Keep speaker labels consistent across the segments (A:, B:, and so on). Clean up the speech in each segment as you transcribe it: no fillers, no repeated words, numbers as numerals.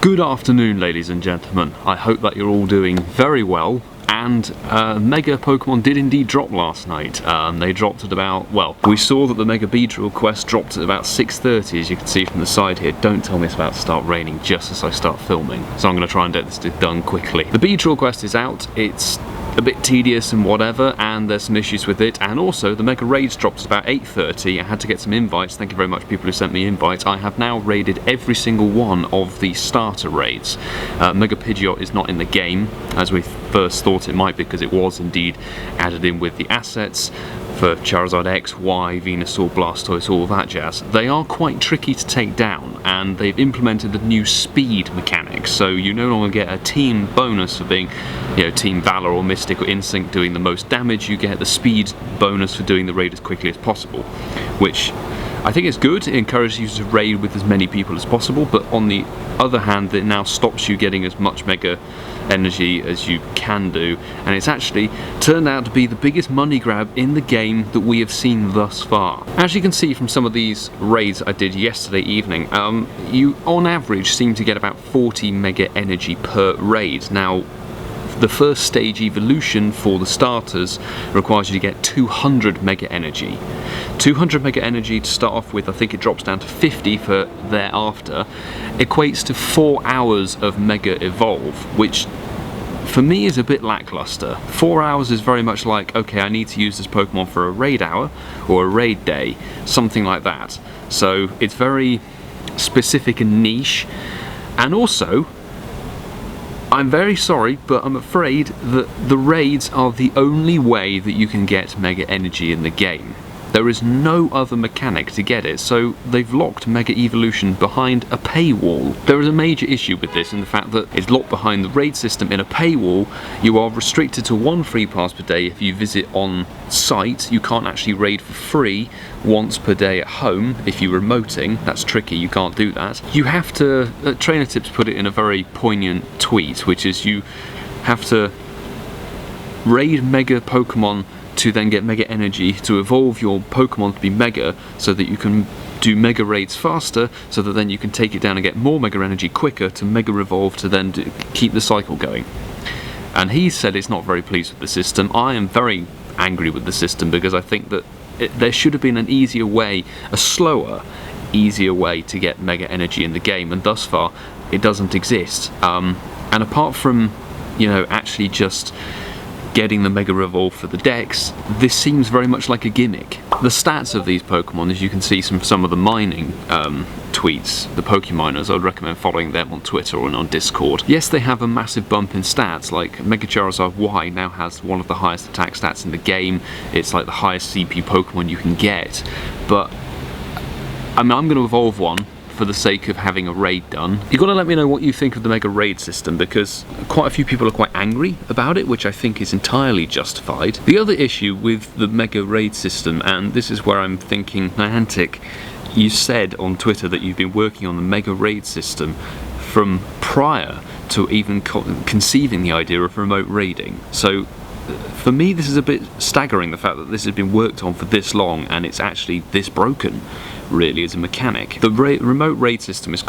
A: Good afternoon, ladies and gentlemen. I hope that you're all doing very well. And Mega Pokemon did indeed drop last night. They dropped at about, well, we saw that the Mega Beedrill quest dropped at about 6:30, as you can see from the side here. Don't tell me it's about to start raining just as I start filming. So I'm going to try and get this done quickly. The Beedrill quest is out. It's a bit tedious and whatever, and there's some issues with it. And also, the Mega Raids dropped at about 8:30. I had to get some invites. Thank you very much, people who sent me invites. I have now raided every single one of the starter raids. Mega Pidgeot is not in the game, as we first thought it might be, because it was indeed added in with the assets for Charizard X, Y, Venusaur, Blastoise, all that jazz. They are quite tricky to take down, and they've implemented the new speed mechanics, so you no longer get a team bonus for being, Team Valor or Mystic or Instinct doing the most damage. You get the speed bonus for doing the raid as quickly as possible, which I think is good. It encourages you to raid with as many people as possible, but on the other hand, it now stops you getting as much Mega Energy as you can do, and it's actually turned out to be the biggest money grab in the game that we have seen thus far. As you can see from some of these raids I did yesterday evening, you on average seem to get about 40 Mega Energy per raid. Now, the first stage evolution for the starters requires you to get 200 Mega Energy. 200 Mega Energy to start off with, I think it drops down to 50 for thereafter, equates to 4 hours of Mega Evolve, which for me is a bit lackluster. 4 hours is very much like, okay, I need to use this Pokemon for a raid hour or a raid day, something like that. So it's very specific and niche, and also, I'm very sorry, but I'm afraid that the raids are the only way that you can get Mega Energy in the game. There is no other mechanic to get it, so they've locked Mega Evolution behind a paywall. There is a major issue with this in the fact that it's locked behind the raid system in a paywall. You are restricted to 1 free pass per day if you visit on site. You can't actually raid for free once per day at home if you're remoting. That's tricky, you can't do that. You have to, Trainer Tips put it in a very poignant tweet, which is you have to raid Mega Pokemon to then get Mega Energy to evolve your Pokemon to be Mega, so that you can do Mega Raids faster, so that then you can take it down and get more Mega Energy quicker to Mega Evolve to then keep the cycle going. And he said it's not very pleased with the system. I am very angry with the system because I think that there should have been an easier way, a slower, easier way to get Mega Energy in the game, and thus far it doesn't exist. And apart from, actually just getting the Mega Revolve for the decks, this seems very much like a gimmick. The stats of these Pokemon, as you can see from some of the mining tweets, the PoGoMiloUK, I would recommend following them on Twitter or on Discord. Yes, they have a massive bump in stats, like Mega Charizard Y now has one of the highest attack stats in the game. It's like the highest CP Pokemon you can get, but I'm going to evolve one for the sake of having a raid done. You've got to let me know what you think of the Mega Raid system, because quite a few people are quite angry about it, which I think is entirely justified. The other issue with the Mega Raid system, and this is where I'm thinking, Niantic, you said on Twitter that you've been working on the Mega Raid system from prior to even conceiving the idea of remote raiding. So for me, this is a bit staggering, the fact that this has been worked on for this long and it's actually this broken, really, as a mechanic. The remote raid system is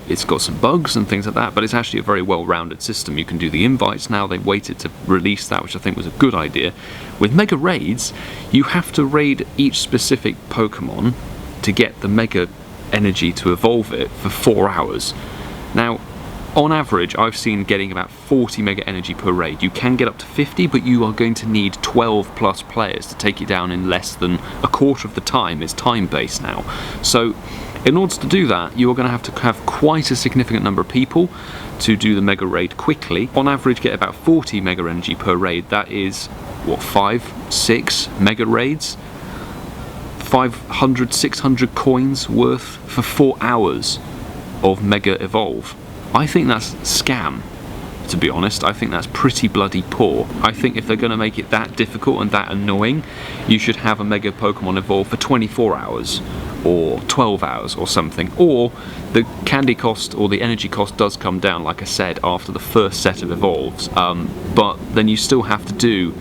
A: it's got some bugs and things like that, but it's actually a very well-rounded system. You can do the invites now. They've waited to release that, which I think was a good idea. With Mega Raids, you have to raid each specific Pokemon to get the Mega Energy to evolve it for 4 hours. Now, on average, I've seen getting about 40 Mega Energy per raid. You can get up to 50, but you are going to need 12 plus players to take it down in less than a quarter of the time. It's time-based now. So, in order to do that, you are going to have quite a significant number of people to do the Mega Raid quickly. On average, get about 40 Mega Energy per raid. That is, what, 5, 6 Mega Raids? 500, 600 coins worth for 4 hours of Mega Evolve. I think that's scam, to be honest. I think that's pretty bloody poor. I think if they're going to make it that difficult and that annoying, you should have a Mega Pokemon evolve for 24 hours or 12 hours or something. Or the candy cost or the energy cost does come down, like I said, after the first set of evolves, but then you still have to do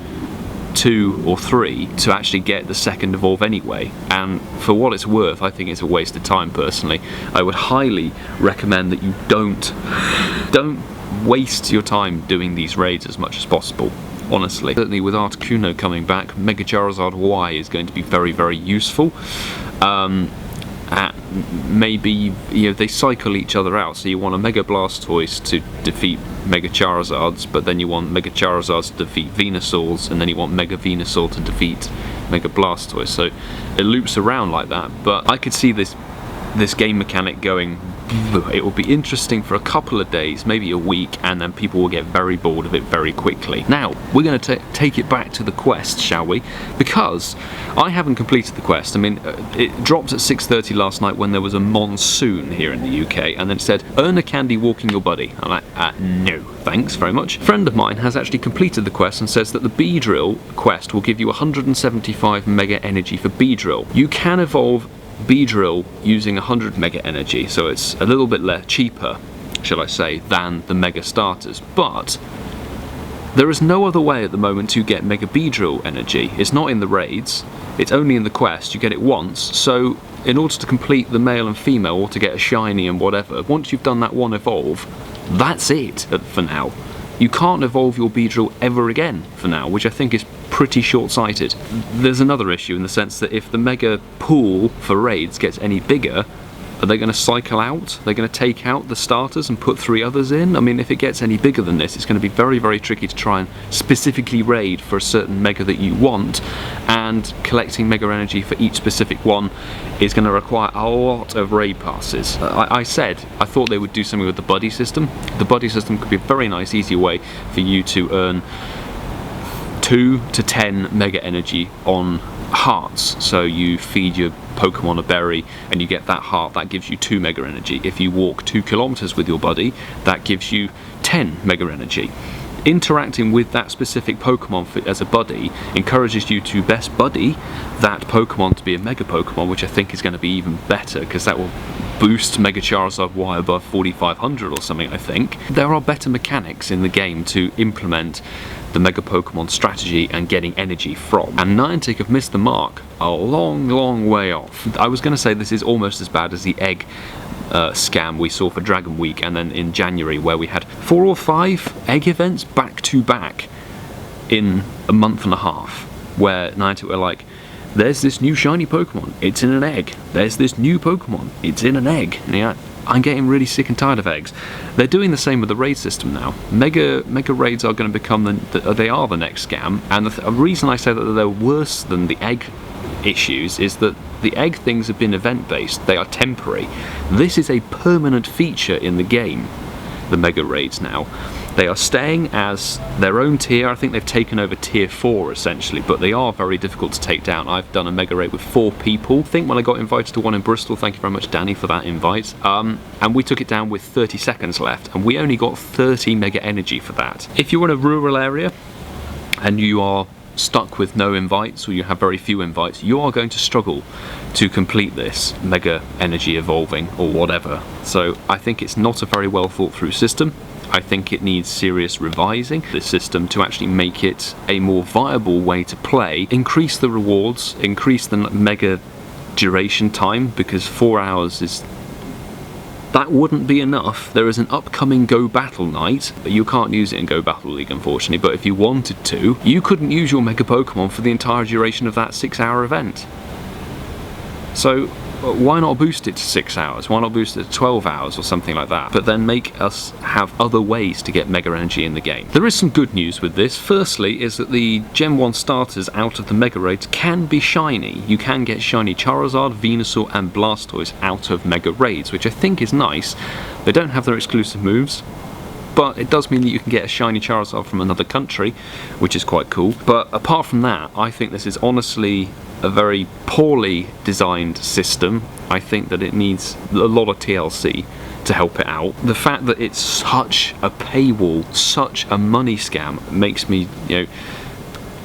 A: 2 or 3 to actually get the second evolve anyway, and for what it's worth I think it's a waste of time personally. I would highly recommend that you don't waste your time doing these raids as much as possible, honestly. Certainly with Articuno coming back, Mega Charizard Y is going to be very, very useful. Maybe, you know, they cycle each other out, so you want a Mega Blastoise to defeat Mega Charizards, but then you want Mega Charizards to defeat Venusaurs, and then you want Mega Venusaur to defeat Mega Blastoise, so it loops around like that. But I could see this game mechanic going, it will be interesting for a couple of days, maybe a week, and then people will get very bored of it very quickly. Now, we're going to take it back to the quest, shall we? Because I haven't completed the quest. I mean, it dropped at 6:30 last night when there was a monsoon here in the UK, and then it said, earn a candy walking your buddy. I'm like, no, thanks very much. A friend of mine has actually completed the quest and says that the Beedrill quest will give you 175 mega energy for Beedrill. You can evolve Beedrill using 100 mega energy, so it's a little bit cheaper, shall I say, than the mega starters, but there is no other way at the moment to get mega Beedrill energy. It's not in the raids, it's only in the quest. You get it once, so in order to complete the male and female, or to get a shiny and whatever, once you've done that one evolve, that's it for now. You can't evolve your Beedrill ever again for now, which I think is pretty short-sighted. There's another issue in the sense that if the mega pool for raids gets any bigger, are they going to cycle out? They're going to take out the starters and put 3 others in? I mean, if it gets any bigger than this, it's going to be very, very tricky to try and specifically raid for a certain mega that you want, and collecting mega energy for each specific one is going to require a lot of raid passes. I said I thought they would do something with the buddy system. The buddy system could be a very nice, easy way for you to earn 2 to 10 mega energy on hearts. So you feed your Pokemon a berry and you get that heart, that gives you 2 mega energy. If you walk 2 kilometers with your buddy, that gives you 10 mega energy. Interacting with that specific Pokemon as a buddy encourages you to best buddy that Pokemon to be a Mega Pokemon, which I think is going to be even better, because that will boost Mega Charizard Y above 4,500 or something, I think. There are better mechanics in the game to implement the Mega Pokemon strategy and getting energy from, and Niantic have missed the mark a long, long way off. I was going to say this is almost as bad as the egg scam we saw for Dragon Week, and then in January where we had 4 or 5 egg events back to back in a month and a half, where Niantic were like, there's this new shiny Pokemon, it's in an egg. There's this new Pokemon, it's in an egg. And yeah, I'm getting really sick and tired of eggs. They're doing the same with the raid system now. Mega raids are going to become they are the next scam, and the reason I say that they're worse than the egg issues is that the egg things have been event-based. They are temporary. This is a permanent feature in the game, the mega raids now. They are staying as their own tier. I think they've taken over tier 4 essentially, but they are very difficult to take down. I've done a mega raid with 4 people. I think when I got invited to one in Bristol, thank you very much Danny for that invite, and we took it down with 30 seconds left, and we only got 30 mega energy for that. If you're in a rural area and you are stuck with no invites, or you have very few invites, you are going to struggle to complete this mega energy evolving or whatever. So I think it's not a very well thought through system. I think it needs serious revising, this system, to actually make it a more viable way to play, increase the rewards, increase the mega duration time, because 4 hours is... that wouldn't be enough. There is an upcoming Go Battle night, but you can't use it in Go Battle League unfortunately, but if you wanted to, you couldn't use your Mega Pokemon for the entire duration of that 6-hour event. So why not boost it to 6 hours? Why not boost it to 12 hours or something like that? But then make us have other ways to get Mega Energy in the game. There is some good news with this. Firstly is that the Gen 1 starters out of the Mega Raids can be shiny. You can get shiny Charizard, Venusaur and Blastoise out of Mega Raids, which I think is nice. They don't have their exclusive moves, but it does mean that you can get a shiny Charizard from another country, which is quite cool. But apart from that, I think this is honestly a very poorly designed system. I think that it needs a lot of TLC to help it out. The fact that it's such a paywall, such a money scam, makes me, you know,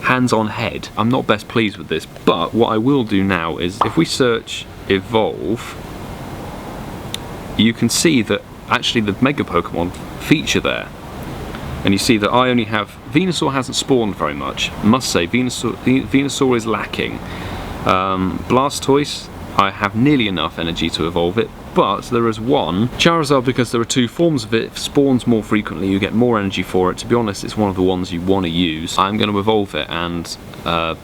A: hands on head. I'm not best pleased with this, but what I will do now is, if we search Evolve, you can see that actually the Mega Pokemon feature there. And you see that I only have... Venusaur hasn't spawned very much. I must say, Venusaur is lacking. Blastoise, I have nearly enough energy to evolve it, but there is one. Charizard, because there are two forms of it, spawns more frequently, you get more energy for it. To be honest, it's one of the ones you want to use. I'm going to evolve it, and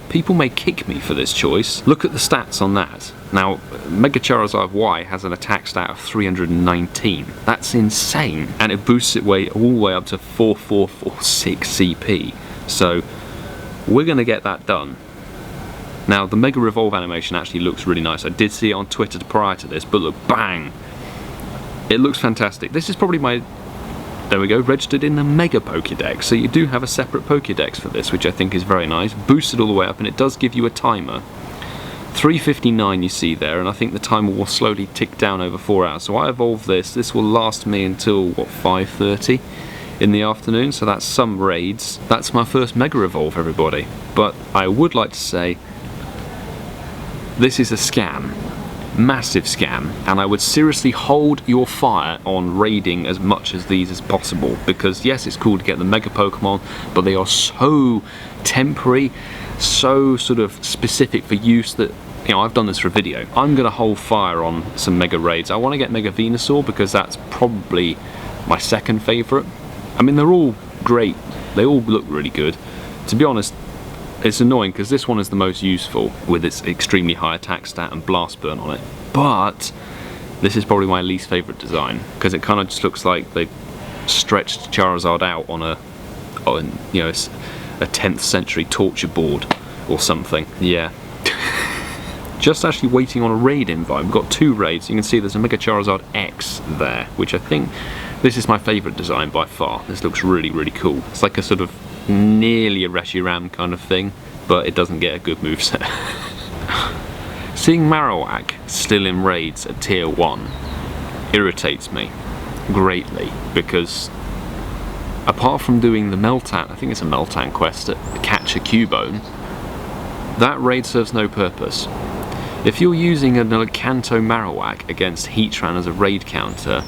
A: people may kick me for this choice. Look at the stats on that. Now, Mega Charizard Y has an attack stat of 319. That's insane. And it boosts it all the way up to 4446 CP. So, we're going to get that done. Now, the Mega Revolve animation actually looks really nice. I did see it on Twitter prior to this, but look, bang! It looks fantastic. This is probably my... There we go, registered in the Mega Pokédex. So you do have a separate Pokédex for this, which I think is very nice. Boosted all the way up, and it does give you a timer. 3:59 you see there, and I think the timer will slowly tick down over 4 hours. So I evolve this. This will last me until, what, 5:30 in the afternoon? So that's some raids. That's my first Mega Evolve, everybody. But I would like to say, this is a scam. Massive scam, and I would seriously hold your fire on raiding as much as these as possible, because yes, it's cool to get the Mega Pokemon, but they are so temporary, so sort of specific for use that, you know, I've done this for a video. I'm going to hold fire on some Mega raids. I want to get Mega Venusaur because that's probably my second favourite. I mean, they're all great. They all look really good. To be honest, it's annoying because this one is the most useful with its extremely high attack stat and blast burn on it. But this is probably my least favourite design because it kind of just looks like they stretched Charizard out on you know, a 10th century torture board or something. Yeah. Just actually waiting on a raid invite. We've got 2 raids. You can see there's a Mega Charizard X there, which I think this is my favourite design by far. This looks really, really cool. It's like a sort of nearly a Reshiram kind of thing, but it doesn't get a good moveset. Seeing Marowak still in raids at tier 1 irritates me greatly, because apart from doing the Meltan, I think it's a Meltan quest to catch a Cubone, that raid serves no purpose. If you're using an Kanto Marowak against Heatran as a raid counter,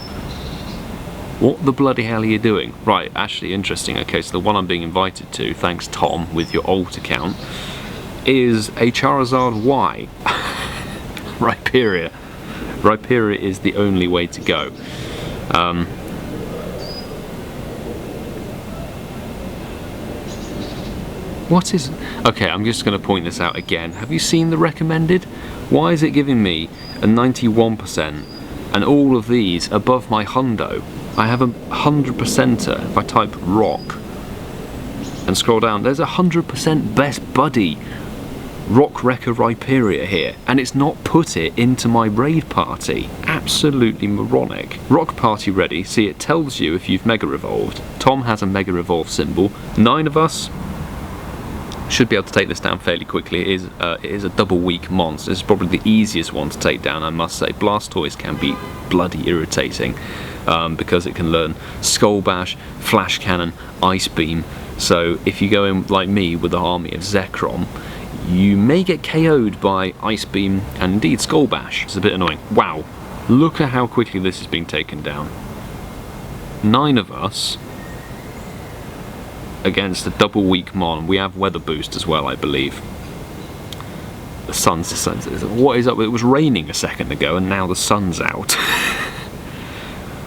A: what the bloody hell are you doing? Right, actually interesting. Okay, so the one I'm being invited to, thanks Tom, with your alt account, is a Charizard Y. Rhyperior. Rhyperior is the only way to go. What is... Okay, I'm just going to point this out again. Have you seen the recommended? Why is it giving me a 91% and all of these above my hundo? I have a 100%er. If I type rock and scroll down, there's a 100% best buddy Rock Wrecker Rhyperior here, and it's not put it into my raid party. Absolutely moronic. Rock party ready. See, it tells you if you've Mega Revolved. Tom has a Mega Revolve symbol. 9 of us should be able to take this down fairly quickly. It is a double weak monster. This is probably the easiest one to take down, I must say. Blastoise can be bloody irritating because it can learn Skull Bash, Flash Cannon, Ice Beam. So if you go in like me with the army of Zekrom, you may get KO'd by Ice Beam and indeed Skull Bash. It's a bit annoying. Wow, look at how quickly this has been taken down. 9 of us against a double weak mon. We have weather boost as well, I believe. The sun's what is up? It was raining a second ago and now the sun's out.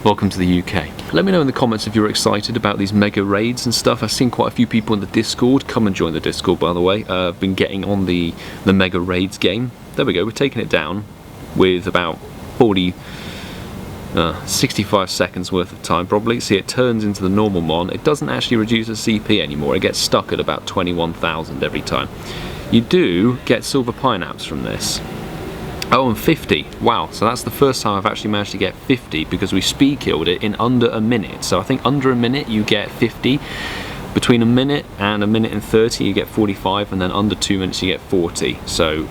A: Welcome to the UK. Let me know in the comments if you're excited about these mega raids and stuff. I've seen quite a few people in the Discord. Come and join the Discord, by the way. I've been getting on the mega raids game. There we go, we're taking it down with about 65 seconds worth of time probably. See, it turns into the normal mon. It doesn't actually reduce the CP anymore. It gets stuck at about 21,000 every time. You do get silver pineapples from this. Oh, and 50. Wow, so that's the first time I've actually managed to get 50 because we speed killed it in under a minute. So I think under a minute you get 50. Between a minute and 30 you get 45, and then under 2 minutes you get 40. So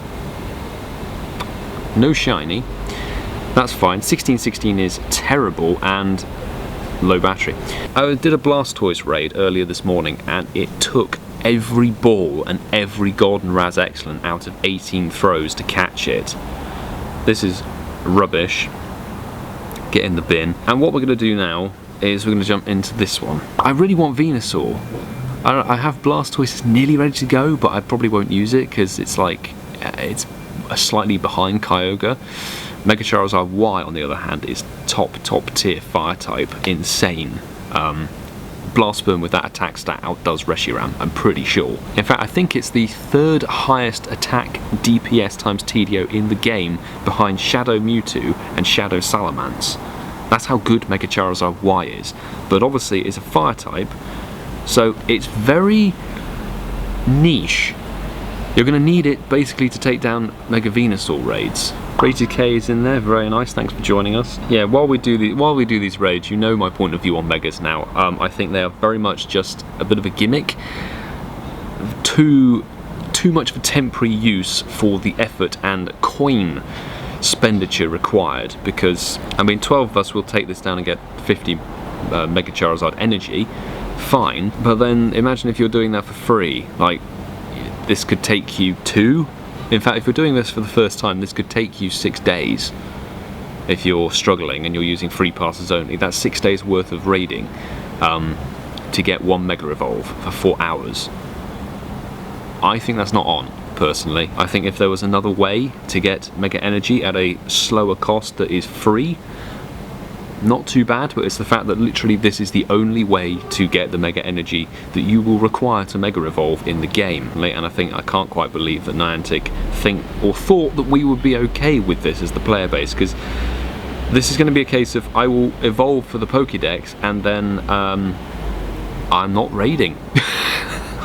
A: no shiny. That's fine. 1616 is terrible and low battery. I did a Blastoise raid earlier this morning and it took every ball and every Golden Raz Excellent out of 18 throws to catch it. This is rubbish. Get in the bin. And what we're going to do now is we're going to jump into this one. I really want Venusaur. I have Blastoise, it's nearly ready to go, but I probably won't use it because it's like, it's slightly behind Kyogre. Mega Charizard Y, on the other hand, is top tier fire type, insane. Blast Burn with that attack stat outdoes Reshiram, I'm pretty sure. In fact, I think it's the 3rd highest attack DPS times TDO in the game, behind Shadow Mewtwo and Shadow Salamence. That's how good Mega Charizard Y is. But obviously it's a fire type, so it's very niche. You're going to need it basically to take down Mega Venusaur raids. Rated K is in there, very nice, thanks for joining us. Yeah, while we do these raids, you know my point of view on Megas now. I think they are very much just a bit of a gimmick. Too much of a temporary use for the effort and coin expenditure required, because, I mean, 12 of us will take this down and get 50 Mega Charizard energy, fine, but then imagine if you're doing that for free. Like, this could take you 2. In fact, if you're doing this for the first time, this could take you 6 days. If you're struggling and you're using free passes only, that's 6 days worth of raiding to get 1 Mega Revolve for 4 hours. I think that's not on, personally. I think if there was another way to get Mega Energy at a slower cost that is free, not too bad, but it's the fact that literally this is the only way to get the Mega Energy that you will require to Mega Evolve in the game. And I can't quite believe that Niantic thought that we would be okay with this as the player base, because this is going to be a case of I will evolve for the Pokédex and then I'm not raiding.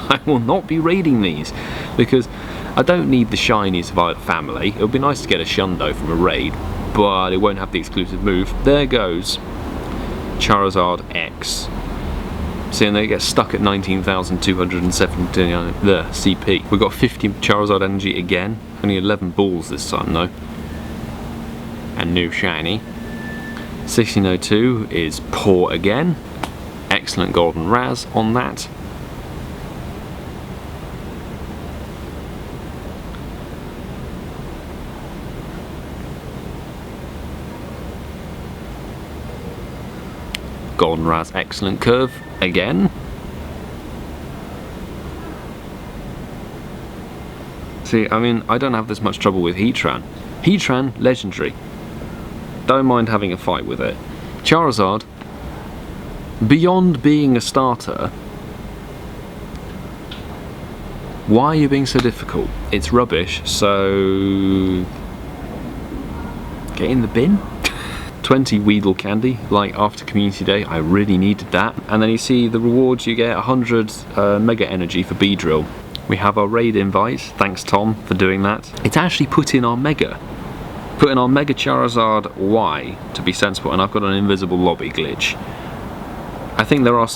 A: I will not be raiding these, because I don't need the shinies of either family. It would be nice to get a Shundo from a raid, but it won't have the exclusive move. There goes Charizard X. See, and they get stuck at 19,279 CP. We've got 50 Charizard energy again. Only 11 balls this time though. And new shiny. 1602 is poor again. Excellent Golden Raz on that. Golden Raz, excellent curve again. See, I mean, I don't have this much trouble with Heatran. Heatran, legendary. Don't mind having a fight with it. Charizard, beyond being a starter, why are you being so difficult? It's rubbish, so get in the bin. 20 Weedle candy, like after Community Day, I really needed that. And then you see the rewards, you get 100 Mega Energy for Beedrill. We have our raid invite, thanks Tom for doing that. It's actually put in our Mega Charizard Y to be sensible, and I've got an invisible lobby glitch. I think there are...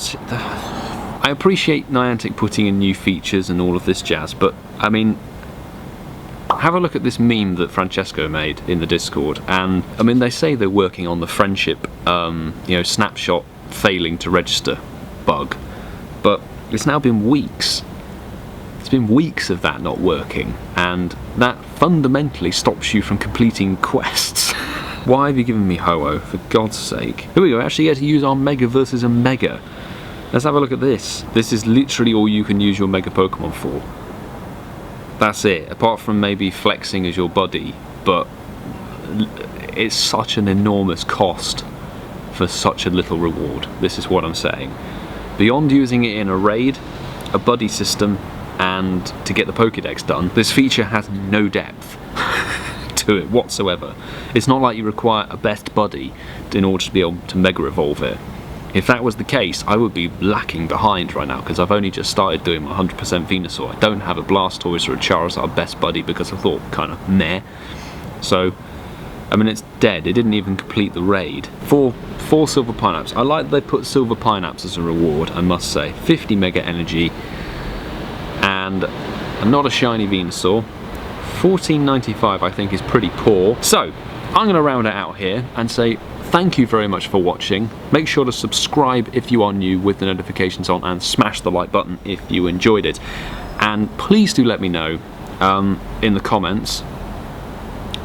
A: I appreciate Niantic putting in new features and all of this jazz, but I mean, have a look at this meme that Francesco made in the Discord, and I mean, they say they're working on the friendship, you know, snapshot failing to register bug, but it's now been weeks. It's been weeks of that not working, and that fundamentally stops you from completing quests. Why have you given me Ho-Oh, for God's sake? Here we go, we actually get to use our Mega versus a Mega. Let's have a look at this. This is literally all you can use your Mega Pokemon for. That's it, apart from maybe flexing as your buddy, but it's such an enormous cost for such a little reward. This is what I'm saying. Beyond using it in a raid, a buddy system, and to get the Pokédex done, this feature has no depth to it whatsoever. It's not like you require a best buddy in order to be able to Mega Evolve it. If that was the case, I would be lacking behind right now, because I've only just started doing my 100% Venusaur. I don't have a Blastoise or a Charizard best buddy because I thought kind of meh. So, I mean, it's dead. It didn't even complete the raid. Four Silver Pineapples. I like that they put Silver Pineapples as a reward, I must say. 50 Mega Energy. And not a shiny Venusaur. 14.95 I think is pretty poor. So, I'm going to round it out here and say thank you very much for watching. Make sure to subscribe if you are new with the notifications on, and smash the like button if you enjoyed it. And please do let me know in the comments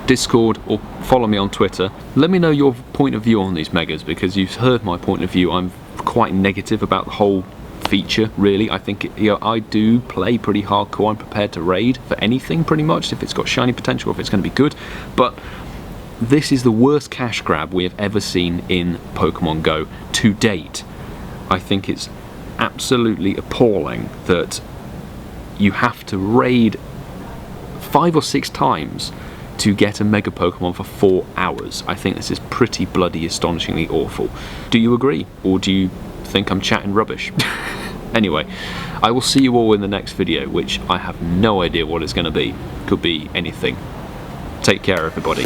A: Discord or follow me on Twitter. Let me know your point of view on these megas, because you've heard my point of view. I'm quite negative about the whole feature, really. I think I do play pretty hardcore. I'm prepared to raid for anything pretty much if it's got shiny potential, if it's going to be good, but this is the worst cash grab we have ever seen in Pokemon Go to date. I think it's absolutely appalling that you have to raid 5 or 6 times to get a Mega Pokemon for 4 hours. I think this is pretty bloody astonishingly awful. Do you agree, or do you think I'm chatting rubbish? Anyway, I will see you all in the next video, which I have no idea what it's going to be. Could be anything. Take care, everybody.